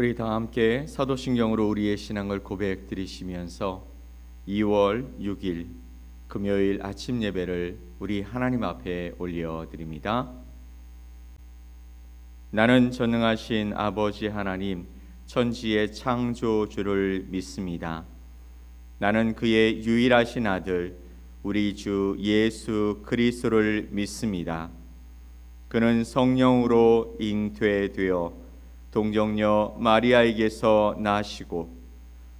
우리 다 함께 사도신경으로 우리의 신앙을 고백드리시면서 2월 6일 금요일 아침 예배를 우리 하나님 앞에 올려드립니다. 나는 전능하신 아버지 하나님 천지의 창조주를 믿습니다. 나는 그의 유일하신 아들 우리 주 예수 그리스도를 믿습니다. 그는 성령으로 잉태되어 동정녀 마리아에게서 나시고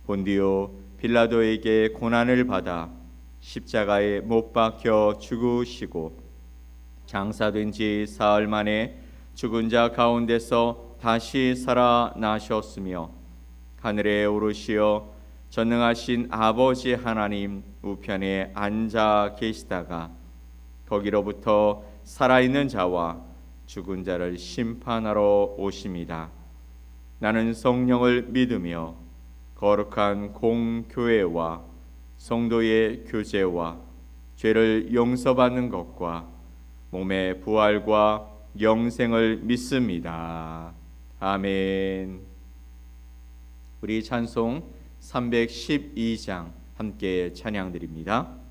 본디오 빌라도에게 고난을 받아 십자가에 못 박혀 죽으시고 장사된 지 사흘 만에 죽은 자 가운데서 다시 살아나셨으며 하늘에 오르시어 전능하신 아버지 하나님 우편에 앉아 계시다가 거기로부터 살아있는 자와 죽은 자를 심판하러 오십니다. 나는 성령을 믿으며 거룩한 공교회와 성도의 교제와 죄를 용서받는 것과 몸의 부활과 영생을 믿습니다. 아멘. 우리 찬송 312장 함께 찬양드립니다.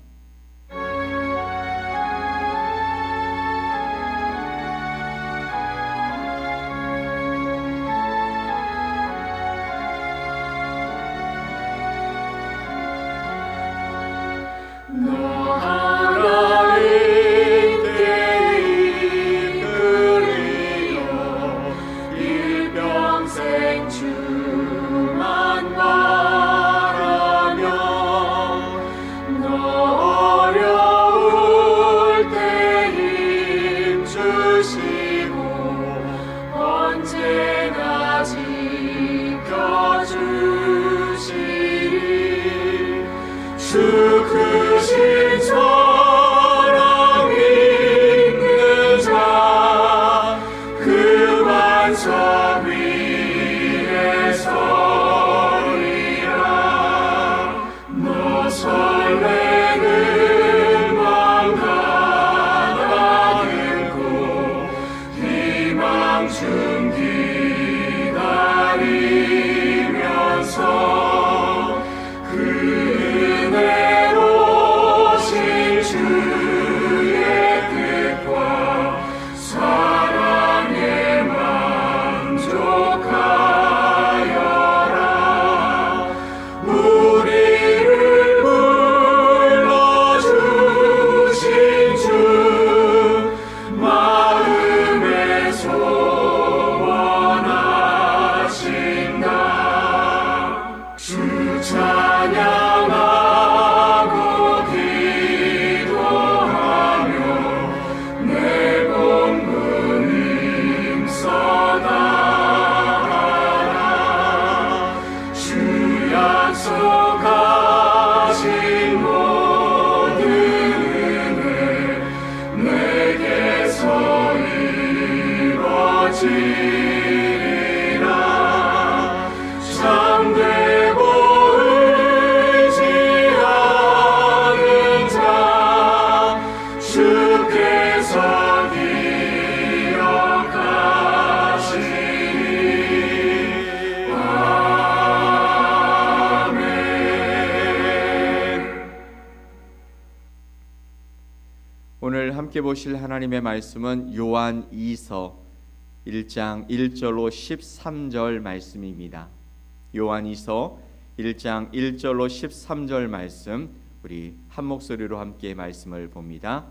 오늘 함께 보실 하나님의 말씀은 요한 2서 1장 1절로 13절 말씀입니다. 요한 2서 1장 1절로 13절 말씀 우리 한 목소리로 함께 말씀을 봅니다.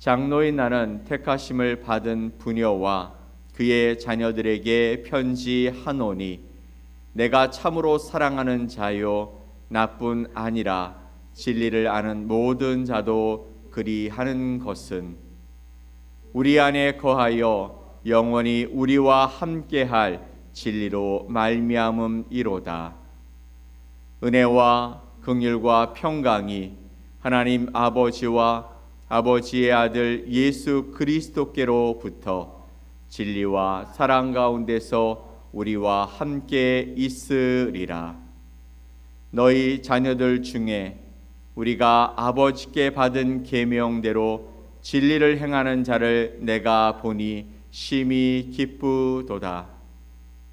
장로인 나는 택하심을 받은 부녀와 그의 자녀들에게 편지하노니 내가 참으로 사랑하는 자요 나뿐 아니라 진리를 아는 모든 자도 그리하는 것은 우리 안에 거하여 영원히 우리와 함께할 진리로 말미암음이로다. 은혜와 긍휼과 평강이 하나님 아버지와 아버지의 아들 예수 그리스도께로부터 진리와 사랑 가운데서 우리와 함께 있으리라. 너희 자녀들 중에 우리가 아버지께 받은 계명대로 진리를 행하는 자를 내가 보니 심히 기쁘도다.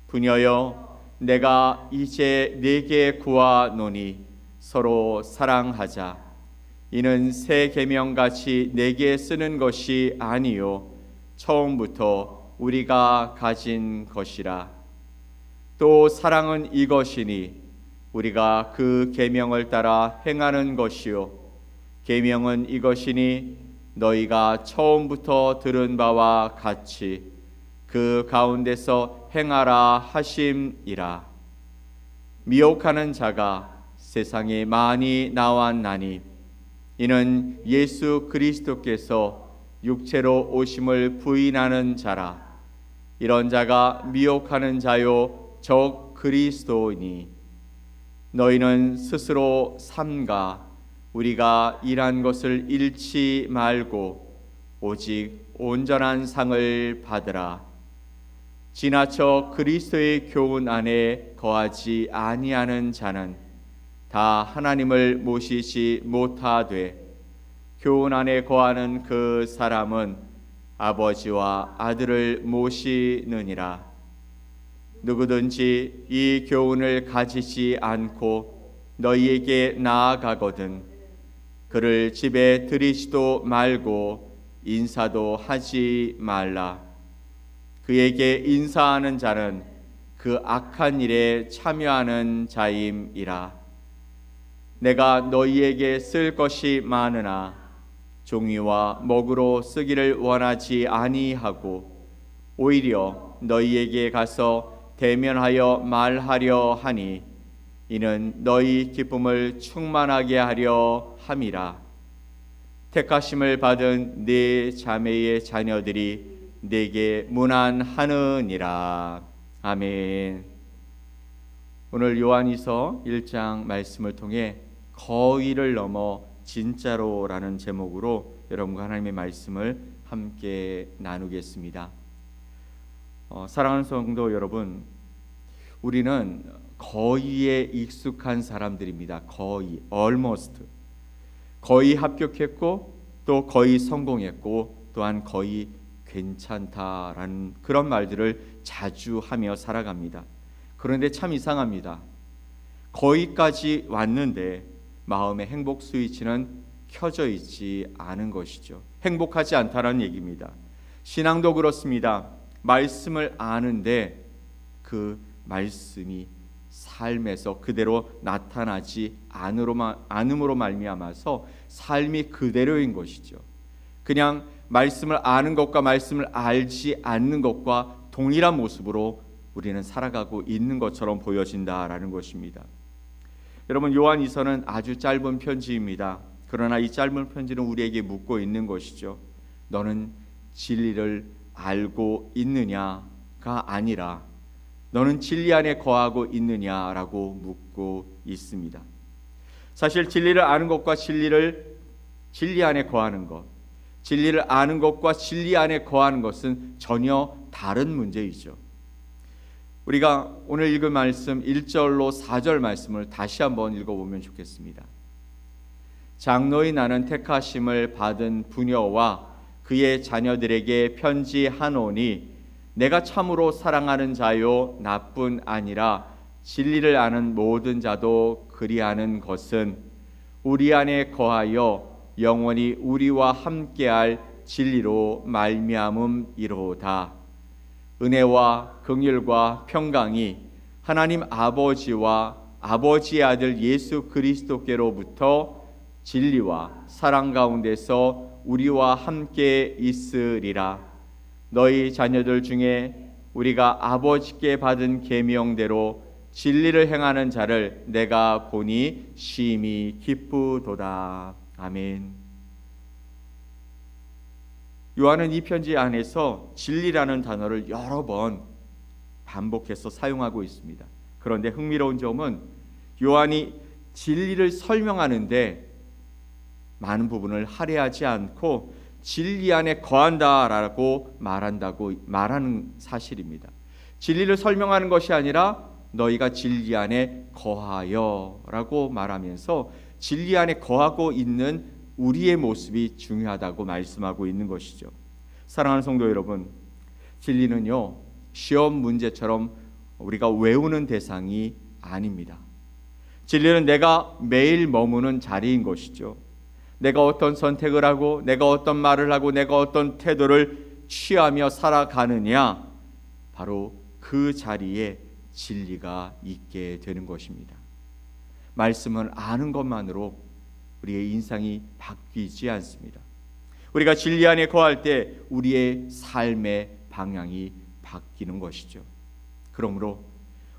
부녀여, 내가 이제 네게 구하노니 서로 사랑하자. 이는 새 계명같이 내게 쓰는 것이 아니요 처음부터 우리가 가진 것이라. 또 사랑은 이것이니 우리가 그 계명을 따라 행하는 것이요 계명은 이것이니 너희가 처음부터 들은 바와 같이 그 가운데서 행하라 하심이라. 미혹하는 자가 세상에 많이 나왔나니 이는 예수 그리스도께서 육체로 오심을 부인하는 자라. 이런 자가 미혹하는 자요 적 그리스도이니 너희는 스스로 삼가 우리가 일한 것을 잃지 말고 오직 온전한 상을 받으라. 지나쳐 그리스도의 교훈 안에 거하지 아니하는 자는 다 하나님을 모시지 못하되 교훈 안에 거하는 그 사람은 아버지와 아들을 모시느니라. 누구든지 이 교훈을 가지지 않고 너희에게 나아가거든 그를 집에 들이지도 말고 인사도 하지 말라. 그에게 인사하는 자는 그 악한 일에 참여하는 자임이라. 내가 너희에게 쓸 것이 많으나 종이와 먹으로 쓰기를 원하지 아니하고 오히려 너희에게 가서 대면하여 말하려 하니 이는 너희 기쁨을 충만하게 하려 함이라. 택하심을 받은 네 자매의 자녀들이 내게 문안하느니라. 아멘. 오늘 요한이서 1장 말씀을 통해 거의를 넘어 진짜로라는 제목으로 여러분과 하나님의 말씀을 함께 나누겠습니다. 사랑하는 성도 여러분, 우리는 거의에 익숙한 사람들입니다. 거의, almost. 거의 합격했고 또 거의 성공했고 또한 거의 괜찮다라는 그런 말들을 자주 하며 살아갑니다. 그런데 참 이상합니다. 거의까지 왔는데 마음의 행복 스위치는 켜져 있지 않은 것이죠. 행복하지 않다는 얘기입니다. 신앙도 그렇습니다. 말씀을 아는데 그 말씀이 삶에서 그대로 나타나지 않음으로 말미암아서 삶이 그대로인 것이죠. 그냥 말씀을 아는 것과 말씀을 알지 않는 것과 동일한 모습으로 우리는 살아가고 있는 것처럼 보여진다라는 것입니다. 여러분, 요한이서는 아주 짧은 편지입니다. 그러나 이 짧은 편지는 우리에게 묻고 있는 것이죠. 너는 진리를 알고 있느냐가 아니라 너는 진리 안에 거하고 있느냐라고 묻고 있습니다. 사실 진리를 아는 것과 진리 안에 거하는 것, 진리를 아는 것과 진리 안에 거하는 것은 전혀 다른 문제이죠. 우리가 오늘 읽은 말씀 1절로 4절 말씀을 다시 한번 읽어보면 좋겠습니다. 장로인 나는 택하심을 받은 부녀와 그의 자녀들에게 편지하노니 내가 참으로 사랑하는 자요 나뿐 아니라 진리를 아는 모든 자도 그리하는 것은 우리 안에 거하여 영원히 우리와 함께할 진리로 말미암음이로다. 은혜와 긍휼과 평강이 하나님 아버지와 아버지의 아들 예수 그리스도께로부터 진리와 사랑 가운데서 우리와 함께 있으리라. 너희 자녀들 중에 우리가 아버지께 받은 계명대로 진리를 행하는 자를 내가 보니 심히 기쁘도다. 아멘. 요한은 이 편지 안에서 진리라는 단어를 여러 번 반복해서 사용하고 있습니다. 그런데 흥미로운 점은 요한이 진리를 설명하는데 많은 부분을 할애하지 않고 진리 안에 거한다라고 말하는 사실입니다. 진리를 설명하는 것이 아니라 너희가 진리 안에 거하여라고 말하면서 진리 안에 거하고 있는 우리의 모습이 중요하다고 말씀하고 있는 것이죠. 사랑하는 성도 여러분, 진리는요 시험 문제처럼 우리가 외우는 대상이 아닙니다. 진리는 내가 매일 머무는 자리인 것이죠. 내가 어떤 선택을 하고 내가 어떤 말을 하고 내가 어떤 태도를 취하며 살아가느냐, 바로 그 자리에 진리가 있게 되는 것입니다. 말씀을 아는 것만으로 우리의 인생이 바뀌지 않습니다. 우리가 진리 안에 거할 때 우리의 삶의 방향이 바뀌는 것이죠. 그러므로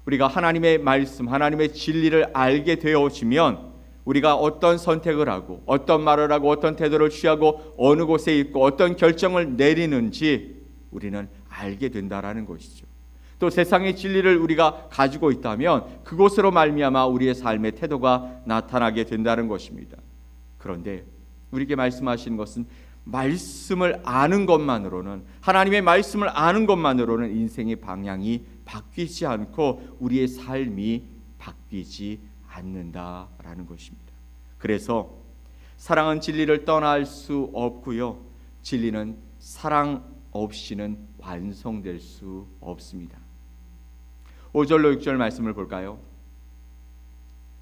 우리가 하나님의 말씀, 하나님의 진리를 알게 되어지면 우리가 어떤 선택을 하고 어떤 말을 하고 어떤 태도를 취하고 어느 곳에 있고 어떤 결정을 내리는지 우리는 알게 된다라는 것이죠. 또 세상의 진리를 우리가 가지고 있다면 그곳으로 말미암아 우리의 삶의 태도가 나타나게 된다는 것입니다. 그런데 우리에게 말씀하시는 것은 말씀을 아는 것만으로는, 하나님의 말씀을 아는 것만으로는 인생의 방향이 바뀌지 않고 우리의 삶이 바뀌지 않는다라는 것입니다. 그래서 사랑은 진리를 떠날 수 없고요, 진리는 사랑 없이는 완성될 수 없습니다. 5절로 6절 말씀을 볼까요?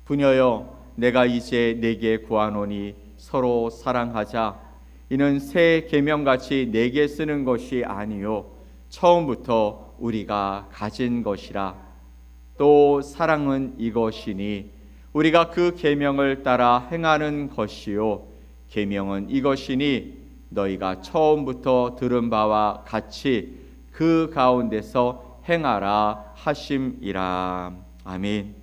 부녀여, 내가 이제 네게 구하노니 서로 사랑하자. 이는 새 계명같이 네게 쓰는 것이 아니요 처음부터 우리가 가진 것이라. 또 사랑은 이것이니 우리가 그 계명을 따라 행하는 것이요 계명은 이것이니 너희가 처음부터 들은 바와 같이 그 가운데서 행하라 하심이라. 아멘.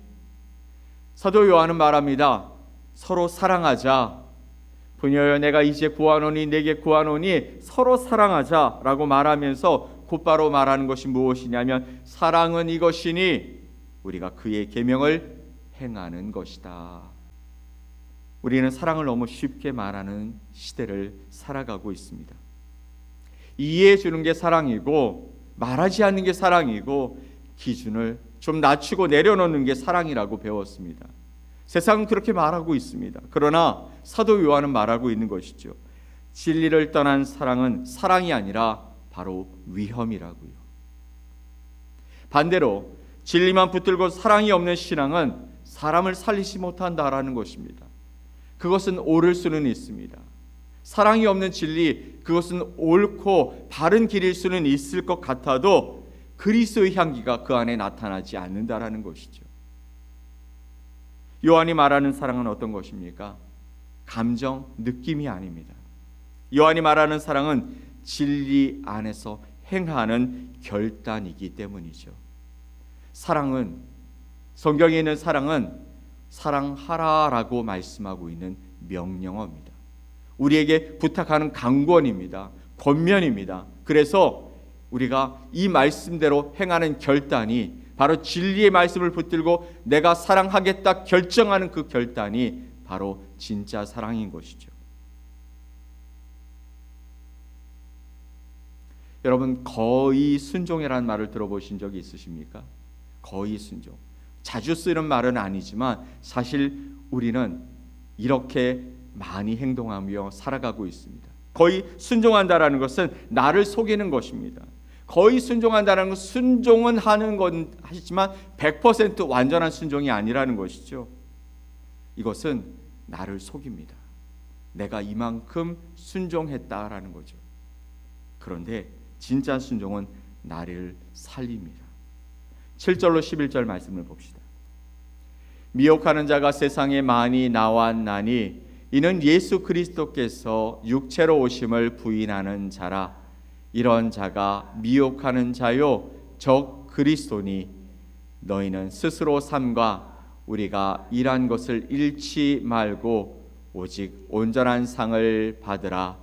사도 요한은 말합니다. 서로 사랑하자. 부녀여, 내가 이제 구하노니 내게 구하노니 서로 사랑하자라고 말하면서 곧바로 말하는 것이 무엇이냐면 사랑은 이것이니 우리가 그의 계명을 행하는 것이다. 우리는 사랑을 너무 쉽게 말하는 시대를 살아가고 있습니다. 이해해 주는 게 사랑이고 말하지 않는 게 사랑이고 기준을 좀 낮추고 내려놓는 게 사랑이라고 배웠습니다. 세상은 그렇게 말하고 있습니다. 그러나 사도 요한은 말하고 있는 것이죠. 진리를 떠난 사랑은 사랑이 아니라 바로 위험이라고요. 반대로 진리만 붙들고 사랑이 없는 신앙은 사람을 살리지 못한다라는 것입니다. 그것은 옳을 수는 있습니다. 사랑이 없는 진리, 그것은 옳고 바른 길일 수는 있을 것 같아도 그리스도의 향기가 그 안에 나타나지 않는다라는 것이죠. 요한이 말하는 사랑은 어떤 것입니까? 감정, 느낌이 아닙니다. 요한이 말하는 사랑은 진리 안에서 행하는 결단이기 때문이죠. 사랑은, 성경에 있는 사랑은 사랑하라라고 말씀하고 있는 명령어입니다. 우리에게 부탁하는 강권입니다. 권면입니다. 그래서 우리가 이 말씀대로 행하는 결단이 바로 진리의 말씀을 붙들고 내가 사랑하겠다 결정하는 그 결단이 바로 진짜 사랑인 것이죠. 여러분, 거의 순종이라는 말을 들어보신 적이 있으십니까? 거의 순종. 자주 쓰는 말은 아니지만 사실 우리는 이렇게 많이 행동하며 살아가고 있습니다. 거의 순종한다라는 것은 나를 속이는 것입니다. 거의 순종한다는 것은 순종은 하는 건 하지만 100% 완전한 순종이 아니라는 것이죠. 이것은 나를 속입니다. 내가 이만큼 순종했다라는 거죠. 그런데 진짜 순종은 나를 살립니다. 7절로 11절 말씀을 봅시다. 미혹하는 자가 세상에 많이 나왔나니 이는 예수 그리스도께서 육체로 오심을 부인하는 자라. 이런 자가 미혹하는 자요 적 그리스도니 너희는 스스로 삼가 우리가 일한 것을 잃지 말고 오직 온전한 상을 받으라.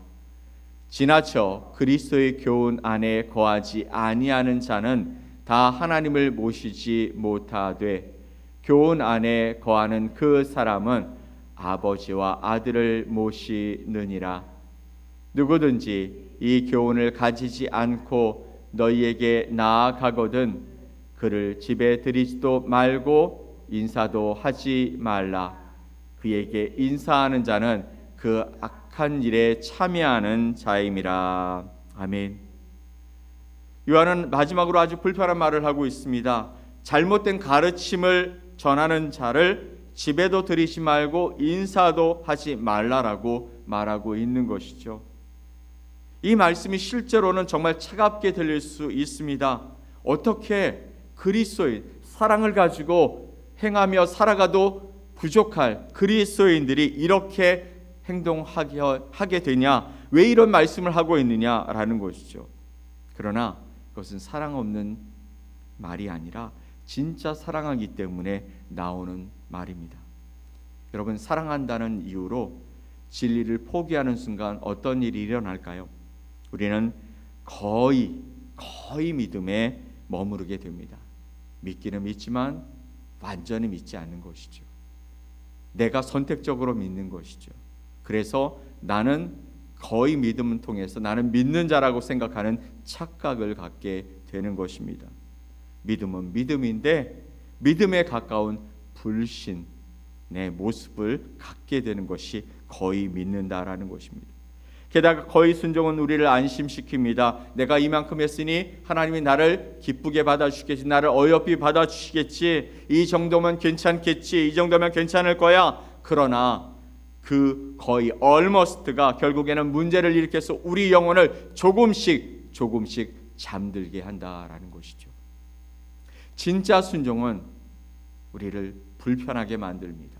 지나쳐 그리스도의 교훈 안에 거하지 아니하는 자는 다 하나님을 모시지 못하되 교훈 안에 거하는 그 사람은 아버지와 아들을 모시느니라. 누구든지 이 교훈을 가지지 않고 너희에게 나아가거든 그를 집에 들이지도 말고 인사도 하지 말라. 그에게 인사하는 자는 그 악한 일에 참여하는 자임이라. 아멘. 요한은 마지막으로 아주 불편한 말을 하고 있습니다. 잘못된 가르침을 전하는 자를 집에도 들이지 말고 인사도 하지 말라라고 말하고 있는 것이죠. 이 말씀이 실제로는 정말 차갑게 들릴 수 있습니다. 어떻게 그리스도인, 사랑을 가지고 행하며 살아가도 부족할 그리스도인들이 이렇게 행동하게 되냐, 왜 이런 말씀을 하고 있느냐라는 것이죠. 그러나 그것은 사랑 없는 말이 아니라 진짜 사랑하기 때문에 나오는 말입니다. 여러분, 사랑한다는 이유로 진리를 포기하는 순간 어떤 일이 일어날까요? 우리는 거의 믿음에 머무르게 됩니다. 믿기는 믿지만 완전히 믿지 않는 것이죠. 내가 선택적으로 믿는 것이죠. 그래서 나는 거의 믿음을 통해서 나는 믿는 자라고 생각하는 착각을 갖게 되는 것입니다. 믿음은 믿음인데 믿음에 가까운 불신의 모습을 갖게 되는 것이 거의 믿는다라는 것입니다. 게다가 거의 순종은 우리를 안심시킵니다. 내가 이만큼 했으니 하나님이 나를 기쁘게 받아주시겠지, 나를 어여삐 받아주시겠지, 이 정도면 괜찮겠지, 이 정도면 괜찮을 거야. 그러나 그 거의 almost가 결국에는 문제를 일으켜서 우리 영혼을 조금씩 잠들게 한다라는 것이죠. 진짜 순종은 우리를 불편하게 만듭니다.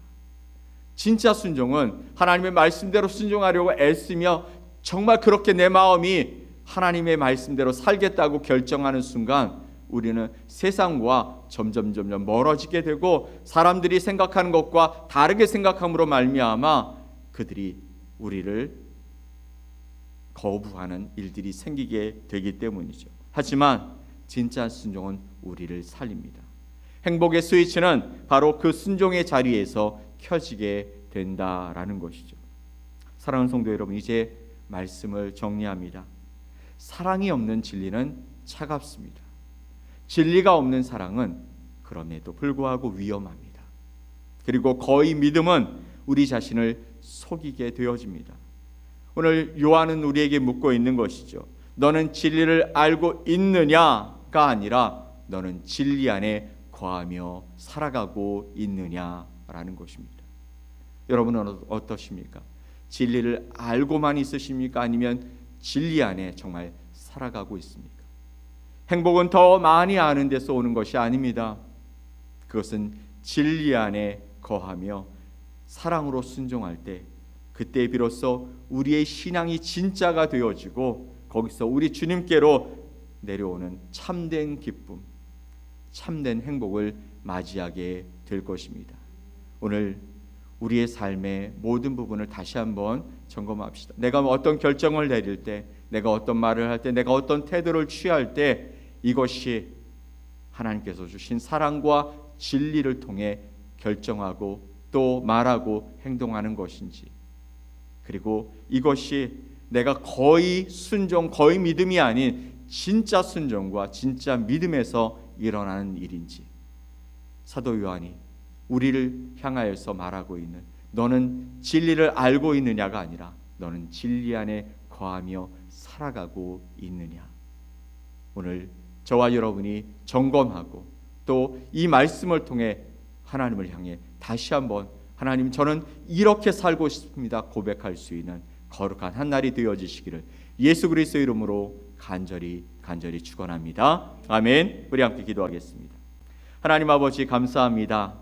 진짜 순종은 하나님의 말씀대로 순종하려고 애쓰며 정말 그렇게 내 마음이 하나님의 말씀대로 살겠다고 결정하는 순간 우리는 세상과 점점 멀어지게 되고 사람들이 생각하는 것과 다르게 생각함으로 말미암아 그들이 우리를 거부하는 일들이 생기게 되기 때문이죠. 하지만 진짜 순종은 우리를 살립니다. 행복의 스위치는 바로 그 순종의 자리에서 켜지게 된다라는 것이죠. 사랑하는 성도 여러분, 이제 말씀을 정리합니다. 사랑이 없는 진리는 차갑습니다. 진리가 없는 사랑은 그럼에도 불구하고 위험합니다. 그리고 거의 믿음은 우리 자신을 속이게 되어집니다. 오늘 요한은 우리에게 묻고 있는 것이죠. 너는 진리를 알고 있느냐가 아니라 너는 진리 안에 거하며 살아가고 있느냐라는 것입니다. 여러분은 어떠십니까? 진리를 알고만 있으십니까? 아니면 진리 안에 정말 살아가고 있습니까? 행복은 더 많이 아는 데서 오는 것이 아닙니다. 그것은 진리 안에 거하며 사랑으로 순종할 때 그때 비로소 우리의 신앙이 진짜가 되어지고 거기서 우리 주님께로 내려오는 참된 기쁨, 참된 행복을 맞이하게 될 것입니다. 오늘 우리의 삶의 모든 부분을 다시 한번 점검합시다. 내가 어떤 결정을 내릴 때, 내가 어떤 말을 할 때, 내가 어떤 태도를 취할 때 이것이 하나님께서 주신 사랑과 진리를 통해 결정하고 또 말하고 행동하는 것인지, 그리고 이것이 내가 거의 순종, 거의 믿음이 아닌 진짜 순종과 진짜 믿음에서 일어나는 일인지, 사도 요한이 우리를 향하여서 말하고 있는 너는 진리를 알고 있느냐가 아니라 너는 진리 안에 거하며 살아가고 있느냐. 오늘 저와 여러분이 점검하고 또 이 말씀을 통해 하나님을 향해 다시 한번 하나님, 저는 이렇게 살고 싶습니다 고백할 수 있는 거룩한 한 날이 되어지시기를 예수 그리스도의 이름으로 간절히 축원합니다. 아멘. 우리 함께 기도하겠습니다. 하나님 아버지, 감사합니다.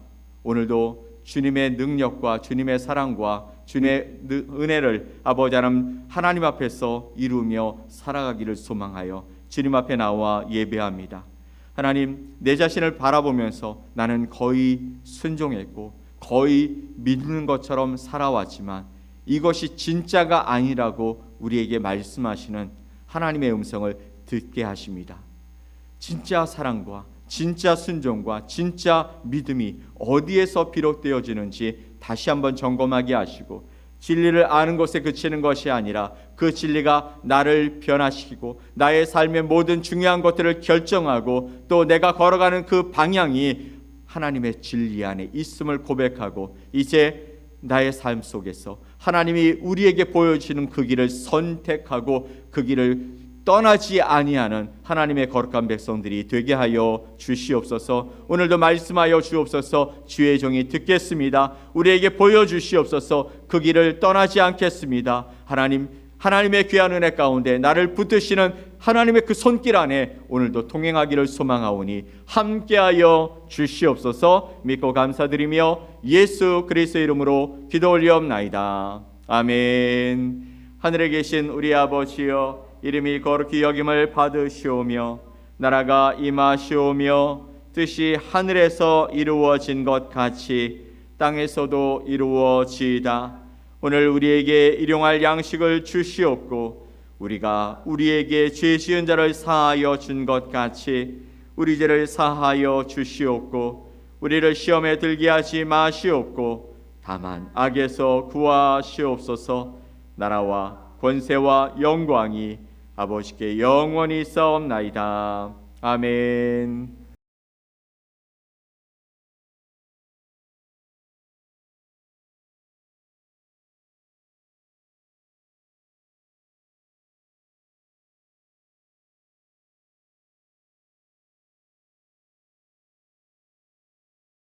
오늘도 주님의 능력과 주님의 사랑과 주님의 은혜를 아버지 하나님 앞에서 이루며 살아가기를 소망하여 주님 앞에 나와 예배합니다. 하나님, 내 자신을 바라보면서 나는 거의 순종했고 거의 믿는 것처럼 살아왔지만 이것이 진짜가 아니라고 우리에게 말씀하시는 하나님의 음성을 듣게 하십니다. 진짜 사랑과 진짜 순종과 진짜 믿음이 어디에서 비롯되어지는지 다시 한번 점검하게 하시고 진리를 아는 것에 그치는 것이 아니라 그 진리가 나를 변화시키고 나의 삶의 모든 중요한 것들을 결정하고 또 내가 걸어가는 그 방향이 하나님의 진리 안에 있음을 고백하고 이제 나의 삶 속에서 하나님이 우리에게 보여주시는 그 길을 선택하고 그 길을 떠나지 아니하는 하나님의 거룩한 백성들이 되게 하여 주시옵소서. 오늘도 말씀하여 주옵소서. 주의 종이 듣겠습니다. 우리에게 보여주시옵소서. 그 길을 떠나지 않겠습니다. 하나님의 귀한 은혜 가운데 나를 붙드시는 하나님의 그 손길 안에 오늘도 동행하기를 소망하오니 함께하여 주시옵소서. 믿고 감사드리며 예수 그리스도의 이름으로 기도 올리옵나이다. 아멘. 하늘에 계신 우리 아버지여, 이름이 거룩히 여김을 받으시오며 나라가 임하시오며 뜻이 하늘에서 이루어진 것 같이 땅에서도 이루어지이다. 오늘 우리에게 일용할 양식을 주시옵고 우리가 우리에게 죄 지은 자를 사하여 준 것 같이 우리 죄를 사하여 주시옵고 우리를 시험에 들게 하지 마시옵고 다만 악에서 구하시옵소서. 나라와 권세와 영광이 아버지께 영원히 있사옵나이다. 아멘.